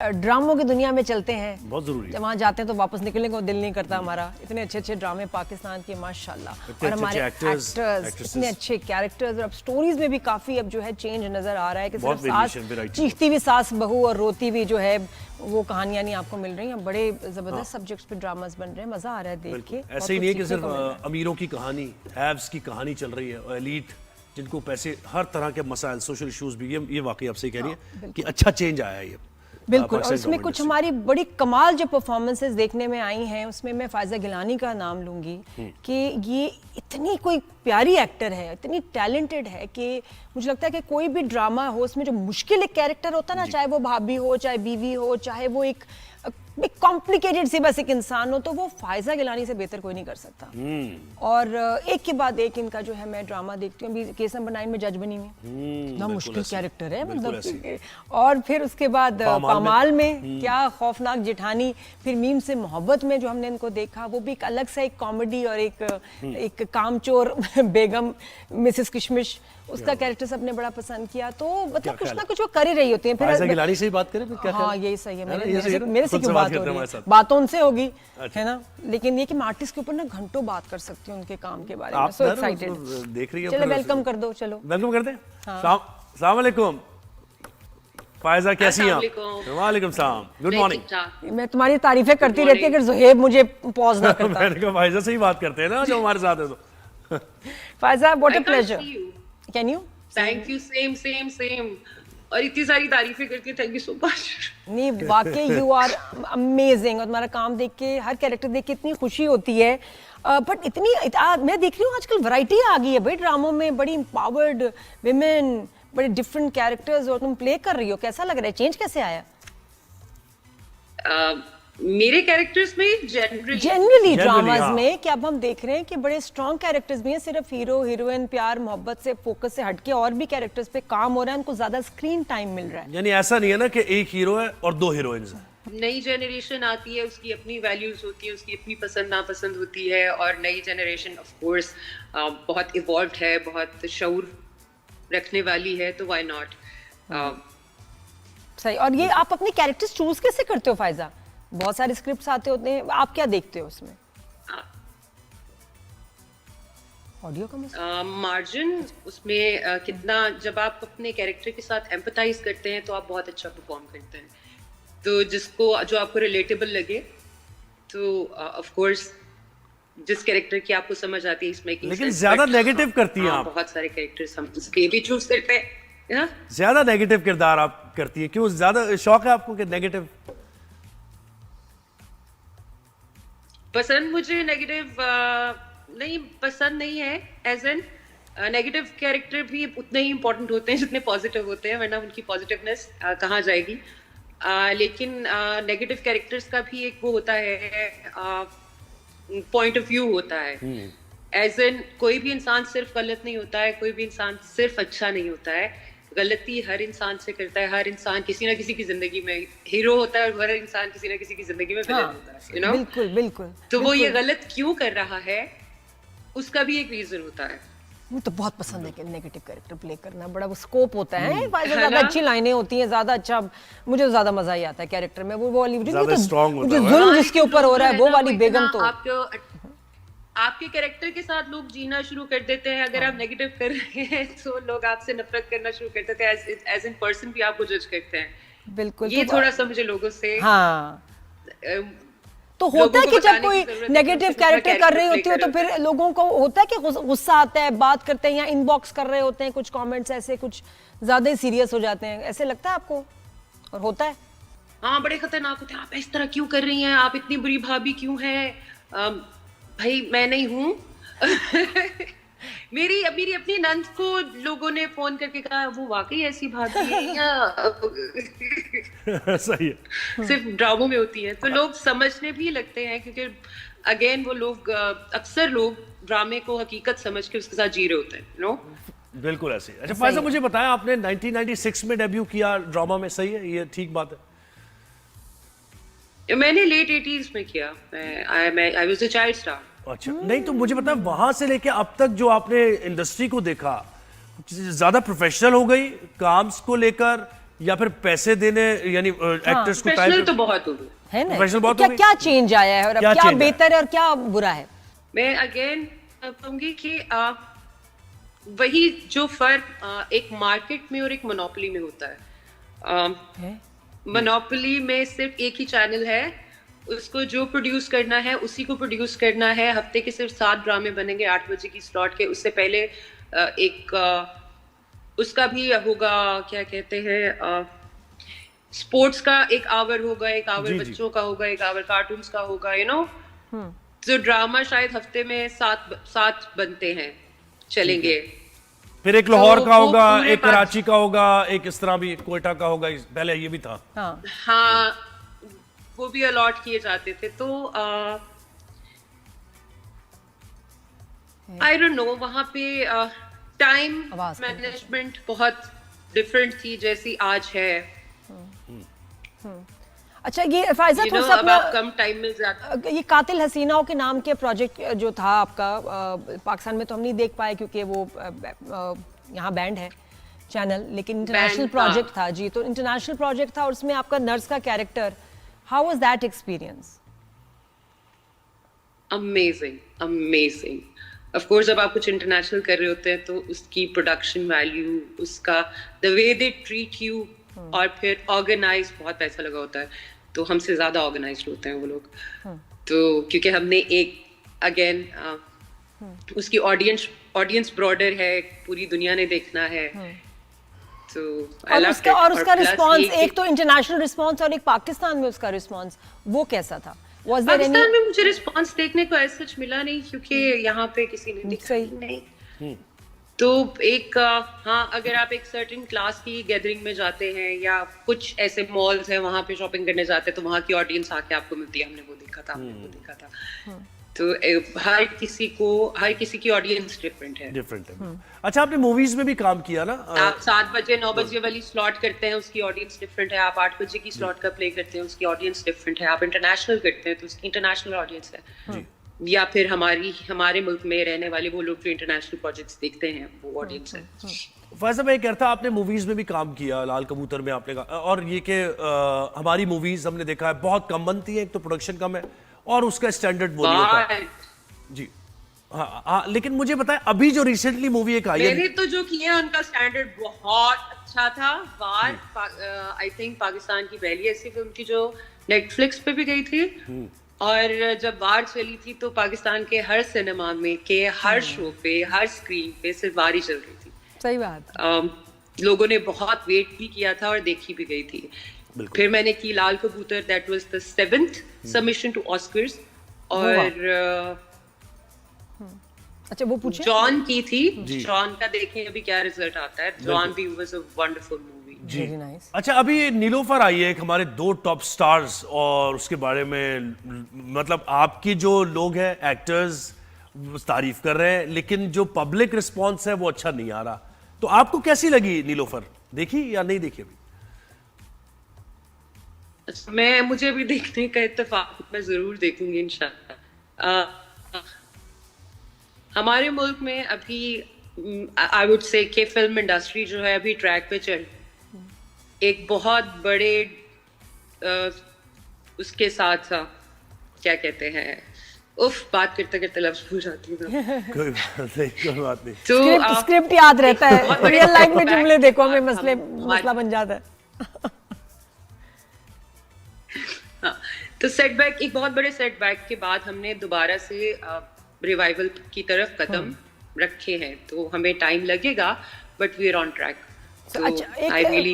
ड्रामों की दुनिया में चलते हैं, बहुत जरूरी है। जब वहाँ जाते हैं तो वापस निकलने को दिल नहीं करता हमारा। इतने अच्छे अच्छे ड्रामे पाकिस्तान के माशाल्लाह, और हमारे एक्टर्स इतने अच्छे कैरेक्टर्स, और अब स्टोरीज में भी काफी अब जो है चेंज नजर आ रहा है कि सिर्फ सास चीखती हुई सास बहू और रोती हुई जो है वो कहानियां नहीं आपको मिल रही हैं। बड़े जबरदस्त सब्जेक्ट्स पे ड्रामास बन रहे हैं, मजा आ रहा है देख के। ऐसे ही नहीं है कि सिर्फ अमीरों की कहानी, हैव्स की कहानी चल रही है, और एलीट जिनको पैसे, हर तरह के मसाइल, सोशल इश्यूज भी, ये वाकई आप सही कह रही है कि अच्छा चेंज आया है ये। बिल्कुल, और इसमें कुछ हमारी बड़ी कमाल जो परफॉर्मेंसेस देखने में आई हैं, उसमें मैं फायजा गिलानी का नाम लूंगी कि ये इतनी कोई प्यारी एक्टर है, इतनी टैलेंटेड है कि मुझे लगता है कि कोई भी ड्रामा हो उसमें जो मुश्किल एक कैरेक्टर होता है ना, चाहे वो भाभी हो, चाहे बीवी हो, चाहे वो एक कॉम्प्लिकेटेड सी बस एक इंसान हो, तो वो फायजा गिलानी से बेहतर कोई नहीं कर सकता। और एक के बाद एक इनका जो है मैं ड्रामा देखती हूँ। अभी केस नंबर 9 में जज बनी में इतना मुश्किल कैरेक्टर है, मतलब, और फिर उसके बाद पामाल में क्या खौफनाक जेठानी, फिर मीम से मोहब्बत में जो हमने इनको देखा, वो भी एक अलग सा एक कॉमेडी और एक कामचोर बेगम मिसेस किशमिश, उसका कैरेक्टर सबने बड़ा पसंद किया। तो मतलब कुछ ना कुछ वो कर ही रही होती हैं। फिर गिलानी से ही बात करें, क्या हाँ यही सही है, मेरे से क्यों बात हो रही है, बात तो उनसे होगी, है ना, लेकिन ये कि मैं आर्टिस्ट के ऊपर ना घंटों बात कर सकती हूँ उनके काम के बारे में। सो एक्साइटेड देख रही है। चलो वेलकम कर दो, चलो वेलकम करते हैं। अस्सलाम वालेकुम फायजा, कैसी हैं आप? वालेकुम सलाम, गुड मॉर्निंग। मैं तुम्हारी तारीफें करती रहती है, अगर जोहेब मुझे पॉज ना करता। मैंने कहा फायजा से ही बात करते हैं ना जो हमारे साथ है। तो Faiza, what a pleasure, can you? Thank you, same और इतनी सारी तारीफें करके थैंक यू सो मच। नहीं वाकई यू आर अमेजिंग, और तुम्हारा काम देख के, हर कैरेक्टर देख के इतनी खुशी होती है। बट मैं देख रही हूँ आजकल वैरायटी आ गई है भाई ड्रामों में, बड़ी एम्पावर्ड विमेन, बड़े डिफरेंट कैरेक्टर्स, और तुम प्ले कर रही हो, कैसा लग रहा है, चेंज कैसे आया? मेरे कैरेक्टर्स में जनरली ड्रामास में कि अब हम देख रहे हैं कि बड़े स्ट्रॉन्ग कैरेक्टर्स भी हैं, सिर्फ हीरो हीरोइन प्यार मोहब्बत से फोकस से हटके और भी कैरेक्टर्स पे काम हो रहा है, उनको ज्यादा स्क्रीन टाइम मिल रहा है। यानी ऐसा नहीं है ना कि एक हीरो है और दो हीरोइंस हैं। नई जनरेशन आती है, उसकी अपनी वैल्यूज होती है, उसकी अपनी पसंद नापसंद होती है, और नई जनरेशन ऑफ कोर्स बहुत इवॉल्व्ड है, बहुत शऊर रखने वाली है, तो व्हाई नॉट। सही। और ये आप अपने कैरेक्टर्स चूज कैसे करते हो फायजा? बहुत सारे स्क्रिप्ट्स आते होते हैं, आप क्या देखते हो उसमें? ऑडियो का मार्जिन उसमें कितना, जब आप अपने कैरेक्टर के साथ एम्पथाइज करते हैं तो आप बहुत अच्छा परफॉर्म करते हैं। तो जो आपको रिलेटेबल लगे, तो ऑफ कोर्स जिस कैरेक्टर की आपको समझ आती है इसमें, लेकिन ज्यादा नेगेटिव करती हैं आप। बहुत सारे कैरेक्टर्स हम इसलिए भी चूज करते हैं। ज्यादा नेगेटिव किरदार आप करती है, क्यों? ज्यादा शौक है आपको कि नेगेटिव? पसंद मुझे नेगेटिव नहीं पसंद नहीं है, एज एन नेगेटिव कैरेक्टर भी उतने ही इंपॉर्टेंट होते हैं जितने पॉजिटिव होते हैं, वरना उनकी पॉजिटिवनेस कहाँ जाएगी। लेकिन नेगेटिव कैरेक्टर्स का भी एक वो होता है, पॉइंट ऑफ व्यू होता है। एज एन कोई भी इंसान सिर्फ गलत नहीं होता है, कोई भी इंसान सिर्फ अच्छा नहीं होता है। गलती हर इंसान से करता है, हर इंसान किसी ना किसी की जिंदगी में हीरो होता है, और हर इंसान किसी ना किसी की जिंदगी में विलेन होता है, यू नो। बिल्कुल बिल्कुल। तो वो ये गलत क्यों कर रहा है, उसका भी एक रीजन होता है। मुझे तो बहुत पसंद है कि नेगेटिव कैरेक्टर प्ले करना, बड़ा वो स्कोप होता है, ज्यादा अच्छी लाइनें होती हैं, ज्यादा अच्छा, मुझे तो ज्यादा मजा ही आता है कैरेक्टर में। वो वाली जो जुल्म जिसके ऊपर हो रहा है, वो वाली बेगम, तो आपके कैरेक्टर के साथ लोग जीना शुरू कर देते हैं। अगर आप नेगेटिव कर रहे हैं तो लोग आपसे नफरत करना शुरू कर देते हैं, एज इन पर्सन भी आपको जज करते हैं। बिल्कुल। ये थोड़ा सा मुझे लोगों से तो होता है कि जब कोई नेगेटिव कैरेक्टर कर रही होती हो तो फिर लोगों को होता है कि गुस्सा आता है, बात करते हैं या इनबॉक्स कर रहे होते हैं, कुछ कमेंट्स ऐसे कुछ ज्यादा ही सीरियस हो जाते हैं, ऐसे लगता है आपको? और होता है? हाँ, बड़े खतरनाक होते हैं। आप इस तरह क्यों कर रही हैं, आप इतनी बुरी भाभी क्यों हैं? भाई मैं नहीं हूँ। मेरी अपनी नंद को लोगों ने फोन करके कहा वो वाकई ऐसी भाभी है या सही है, सिर्फ ड्रामों में होती है। तो लोग समझने भी लगते हैं, क्योंकि अगेन वो लोग अक्सर लोग ड्रामे को हकीकत समझ के उसके साथ जी रहे होते हैं, नो। बिल्कुल ऐसे। अच्छा फायजा, मुझे बताया आपने 1996 में डेब्यू किया ड्रामा में, सही है, ये ठीक बात है? मैंने लेट 80s में किया, I was a child star. अच्छा, नहीं तो मुझे पता है वहां से लेके अब तक जो आपने इंडस्ट्री को देखा, ज्यादा प्रोफेशनल हो गई काम को लेकर, या फिर पैसे देने, यानी एक्टर्स को प्रोफेशनल टाइम तो बहुत हो गए। है ना? Professional बहुत क्या हो गई? क्या चेंज आया है और अब क्या क्या change आया? बेहतर है और क्या बुरा है? मैं अगेन कहूंगी कि वही जो फर्क एक मार्केट में और एक मोनोपोली में होता है। मोनोपोली में सिर्फ एक ही चैनल है, उसको जो प्रोड्यूस करना है उसी को प्रोड्यूस करना है। हफ्ते के सिर्फ 7 ड्रामे बनेंगे 8 बजे की स्लॉट के। उससे पहले उसका भी होगा, क्या कहते हैं, स्पोर्ट्स का एक आवर होगा, एक आवर जी, जी। बच्चों का होगा, एक आवर कार्टून्स का होगा, यू नो। जो ड्रामा शायद हफ्ते में 7 बनते हैं, चलेंगे। फिर एक लाहौर का वो होगा, पूरे एक कराची का होगा, एक इस तरह भी कोयटा का होगा, पहले ये भी था। हाँ, हाँ, वो भी अलॉट किए जाते थे। तो आई डोंट नो, वहां पे टाइम आवाज कम मैनेजमेंट बहुत डिफरेंट थी जैसी आज है। अच्छा ये फायजा You थोड़ा know, सा अब आप अपना कम टाइम में जाते। ये कातिल हसीनाओं के नाम के प्रोजेक्ट जो था आपका, पाकिस्तान में तो हम नहीं देख पाए क्योंकि वो यहाँ बैंड है चैनल, लेकिन इंटरनेशनल था। प्रोजेक्ट था जी। तो इंटरनेशनल प्रोजेक्ट था और उसमें आपका नर्स का character, how was that experience? Amazing, amazing. Of course जब आप कुछ इंटरनेशनल कर रहे होते हैं तो उसकी प्रोडक्शन वैल्यू, उसका the way they treat you, और फिर ऑर्गेनाइज, बहुत पैसा लगा होता है। तो हमसे ज्यादा ऑर्गेनाइज्ड होते हैं वो लोग। तो क्योंकि हमने एक अगेन उसकी ऑडियंस ब्रॉडर है, पूरी दुनिया ने देखना है। तो I loved it। और उसका plus रिस्पांस, ये एक तो इंटरनेशनल रिस्पांस और एक पाकिस्तान में उसका रिस्पांस, वो कैसा था? Was there Pakistan any? में मुझे रिस्पांस देखने को ऐसा सच मिला नहीं, क्योंकि यहाँ पे किसी ने देखा सही। ही नहीं। तो एक हाँ, अगर आप एक सर्टेन क्लास की गैदरिंग में जाते हैं या कुछ ऐसे मॉल्स हैं वहां पे शॉपिंग करने जाते हैं, तो वहां की ऑडियंस आके आपको मिलती है, हमने वो देखा था, हमने वो देखा था। तो हर किसी की ऑडियंस डिफरेंट है। डिफरेंट है। अच्छा, आपने मूवीज में भी काम किया ना? आप 7 बजे 9 बजे वाली स्लॉट करते हैं, उसकी ऑडियंस डिफरेंट है। आप 8 बजे की स्लॉट का प्ले करते हैं, उसकी ऑडियंस डिफरेंट है। आप इंटरनेशनल करते हैं तो उसकी इंटरनेशनल ऑडियंस है। या फिर हमारे मुल्क में रहने वाले वो लोग जो इंटरनेशनल प्रोजेक्ट्स देखते हैं, वो ऑडियंस है। फैज़ा, मैं कह रहा था आपने मूवीज में भी काम किया, लाल कबूतर में आपने कहा, और ये कि हमारी मूवीज हमने देखा है बहुत कम बनती है, एक तो प्रोडक्शन कम है और उसका स्टैंडर्ड वो नहीं होता। जी हाँ, लेकिन मुझे बताएं, अभी जो रिसेंटली मूवी एक आई है, मैंने तो जो किया उनका स्टैंडर्ड बहुत अच्छा था। वार आई थिंक पाकिस्तान की पहली ऐसी फिल्म थी जो नेटफ्लिक्स पे भी गई थी। और जब वार चली थी तो पाकिस्तान के हर सिनेमा में के हर शो पे, हर स्क्रीन पे सिर्फ वार ही चल रही थी। सही बात। लोगों ने बहुत वेट भी किया था और देखी भी गई थी। फिर मैंने की Laal Kabootar, that was the 7th submission to Oscars. और अच्छा, वो पूछे जॉन की थी। जॉन का देखें अभी क्या रिजल्ट आता है। जॉन भी वाज अ वंडरफुल मूवी। जी। Very nice. अच्छा, अभी नीलोफर आई है, एक हमारे 2 टॉप स्टार्स, और उसके बारे में मतलब आपकी जो लोग हैं एक्टर्स तारीफ कर रहे हैं, लेकिन जो पब्लिक रिस्पांस है वो अच्छा नहीं आ रहा। तो आपको कैसी लगी नीलोफर? देखी या नहीं देखी अभी? मुझे भी देखने का इत्तेफाक, मैं जरूर देखूंगी इंशाल्लाह। हमारे मुल्क में अभी आई वुड से कि फिल्म इंडस्ट्री जो है अभी ट्रैक पे चल, एक बहुत बड़े उसके साथ क्या कहते हैं, बात करते करते लफ्ज भूल जाती हूँ। कोई बात नहीं, कोई बात नहीं। तो स्क्रिप्ट याद रहता है, बहुत बड़े रियल लाइफ में setback जुमले देखो के हमें बाद मसला बन जाता है। हाँ, तो सेटबैक, एक बहुत बड़े सेटबैक के बाद हमने दोबारा से रिवाइवल की तरफ कदम रखे हैं। तो हमें टाइम लगेगा, but we are on track. तो अच्छा, आई रियली